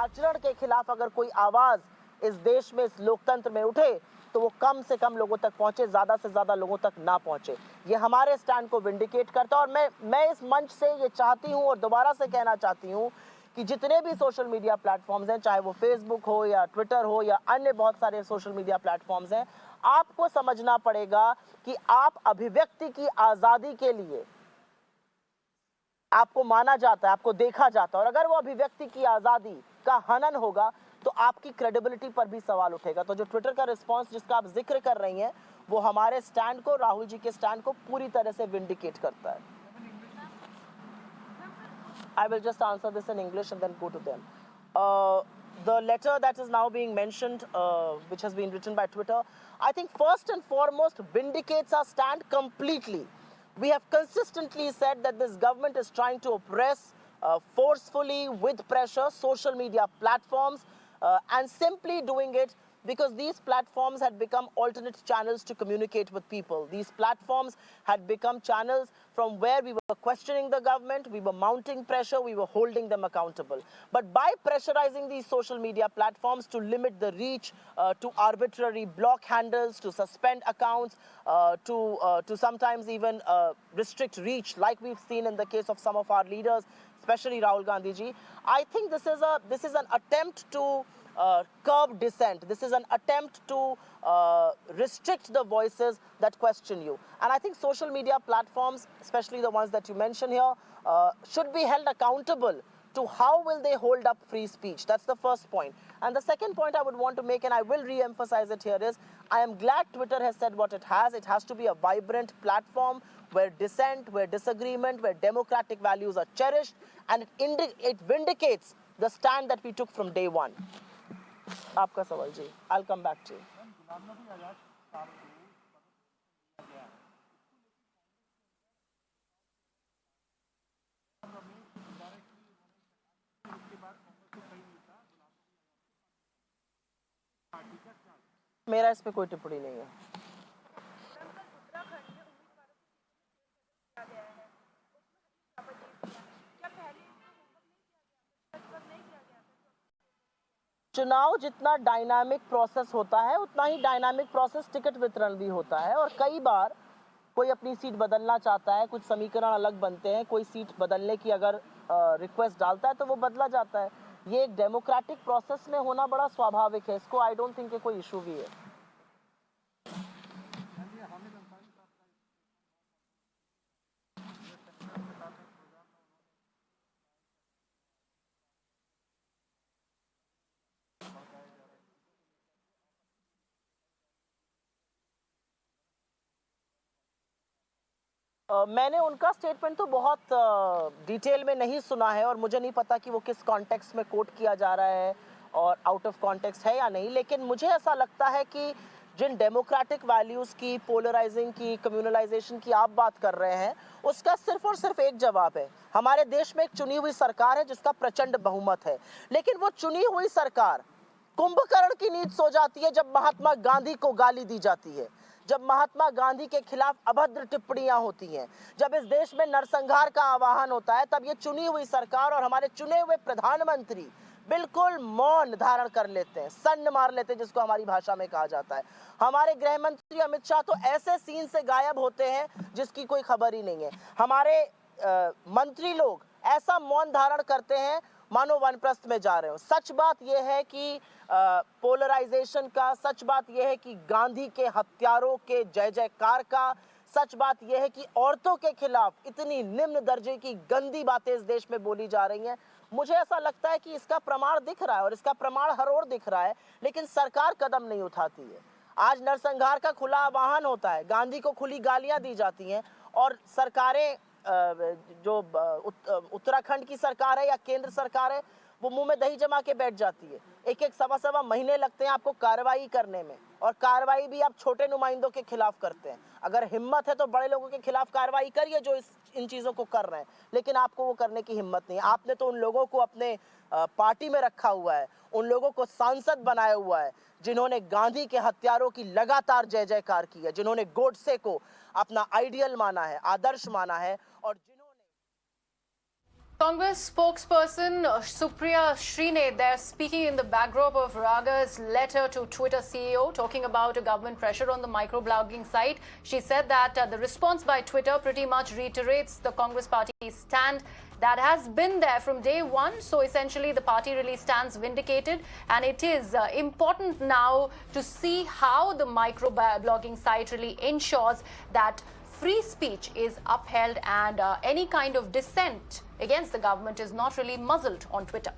आचरण के खिलाफ अगर कोई आवाज इस देश में, इस लोकतंत्र में उठे, तो वो कम से कम लोगों तक पहुंचे, ज्यादा से ज्यादा लोगों तक ना पहुंचे। ये हमारे स्टैंड को विंडिकेट करता है। और मैं इस मंच से ये चाहती हूं और दोबारा से कहना चाहती हूं कि जितने भी सोशल मीडिया प्लेटफॉर्म्स हैं, चाहे वो फेसबुक हो या ट्विटर हो या अन्य बहुत सारे सोशल मीडिया प्लेटफॉर्म्स हैं, आपको समझना पड़ेगा कि आप अभिव्यक्ति की आजादी के लिए आपको माना जाता है, आपको देखा जाता है, और अगर वो अभिव्यक्ति की आजादी का हनन होगा तो आपकी क्रेडिबिलिटी पर भी सवाल उठेगा। तो जो ट्विटर का रिस्पांस जिसका आप जिक्र कर रही हैं, वो हमारे स्टैंड को, राहुल जी के स्टैंड को पूरी तरह से विंडिकेट करता है। I will just answer this in English and then go to them. The letter that is now being mentioned, which has been written by Twitter, I think first and foremost vindicates our stand completely. We have consistently said that this government is trying to oppress forcefully, with pressure, social media platforms, and simply doing it because these platforms had become alternate channels to communicate with people. These platforms had become channels from where we were questioning the government, we were mounting pressure, we were holding them accountable. But by pressurizing these social media platforms to limit the reach, to arbitrary block handles, to suspend accounts, to sometimes even restrict reach, like we've seen in the case of some of our leaders, especially Rahul Gandhi ji, I think this is an attempt to curb dissent. This is an attempt to restrict the voices that question you. And I think social media platforms, especially the ones that you mention here, should be held accountable to how will they hold up free speech. That's the first point. And the second point I would want to make, and I will re-emphasize it here, is I am glad Twitter has said what it has. It has to be a vibrant platform where dissent, where disagreement, where democratic values are cherished, and it vindicates the stand that we took from day one. आपका सवाल जी, I'll come back to you. मेरा इस पे कोई टिप्पणी नहीं है। चुनाव जितना डायनामिक प्रोसेस होता है, उतना ही डायनामिक प्रोसेस टिकट वितरण भी होता है। और कई बार कोई अपनी सीट बदलना चाहता है, कुछ समीकरण अलग बनते हैं, कोई सीट बदलने की अगर रिक्वेस्ट डालता है तो वो बदला जाता है। ये एक डेमोक्रेटिक प्रोसेस में होना बड़ा स्वाभाविक है। इसको आई डोंट थिंक कोई इशू भी है। मैंने उनका स्टेटमेंट तो बहुत डिटेल में नहीं सुना है और मुझे नहीं पता कि वो किस कॉन्टेक्स्ट में कोट किया जा रहा है और आउट ऑफ कॉन्टेक्स्ट है या नहीं। लेकिन मुझे ऐसा लगता है कि जिन डेमोक्रेटिक वैल्यूज़ की, पोलराइजिंग की, कम्युनलाइजेशन की आप बात कर रहे हैं, उसका सिर्फ और सिर्फ एक जवाब है। हमारे देश में एक चुनी हुई सरकार है जिसका प्रचंड बहुमत है, लेकिन वो चुनी हुई सरकार कुंभकर्ण की नींद सो जाती है जब महात्मा गांधी को गाली दी जाती है, जब महात्मा गांधी के खिलाफ अभद्र टिप्पणियां होती हैं, जब इस देश में नरसंहार का आह्वान होता है, तब ये चुनी हुई सरकार और हमारे चुने हुए प्रधानमंत्री बिल्कुल मौन धारण कर लेते हैं, सन्न मार लेते हैं, जिसको हमारी भाषा में कहा जाता है। हमारे गृह मंत्री अमित शाह तो ऐसे सीन से गायब होते हैं जिसकी कोई खबर ही नहीं है। हमारे मंत्री लोग ऐसा मौन धारण करते हैं मानो वानप्रस्थ में जा रहे हो। सच बात यह है कि पोलराइजेशन का, सच बात यह है कि गांधी के हत्यारों के जय जयकार का, सच बात यह है कि औरतों के खिलाफ इतनी निम्न दर्जे की गंदी बातें इस देश में बोली जा रही हैं। मुझे ऐसा लगता है कि इसका प्रमाण दिख रहा है और इसका प्रमाण हर ओर दिख रहा है, लेकिन सरकार कदम नहीं उठाती है। आज नरसंहार का खुला आह्वान होता है, गांधी को खुली गालियां दी जाती हैं और सरकारें, जो उत्तराखंड की सरकार है या केंद्र सरकार है, वो मुंह में दही जमा के बैठ जाती है। एक एक सवा महीने लगते हैं आपको कार्रवाई करने में, और कार्रवाई भी आप छोटे नुमाइंदों के खिलाफ करते हैं। अगर हिम्मत है तो बड़े लोगों के खिलाफ कार्रवाई करिए जो इन चीज़ों को कर रहे हैं, लेकिन आपको वो करने की हिम्मत नहीं है। आपने तो उन लोगों को अपने पार्टी में रखा हुआ है, उन लोगों को सांसद बनाया हुआ है जिन्होंने गांधी के हत्यारों की लगातार जय जयकार की है, जिन्होंने गोडसे को अपना आइडियल माना है, आदर्श माना है, और जिन्होंने Congress spokesperson Supriya Srinath, they're speaking in the backdrop of Raga's letter to Twitter CEO, talking about a government pressure on the microblogging site. She said that the response by Twitter pretty much reiterates the Congress party's stand that has been there from day one. So essentially, the party really stands vindicated. And it is important now to see how the microblogging site really ensures that free speech is upheld and any kind of dissent against the government is not really muzzled on Twitter.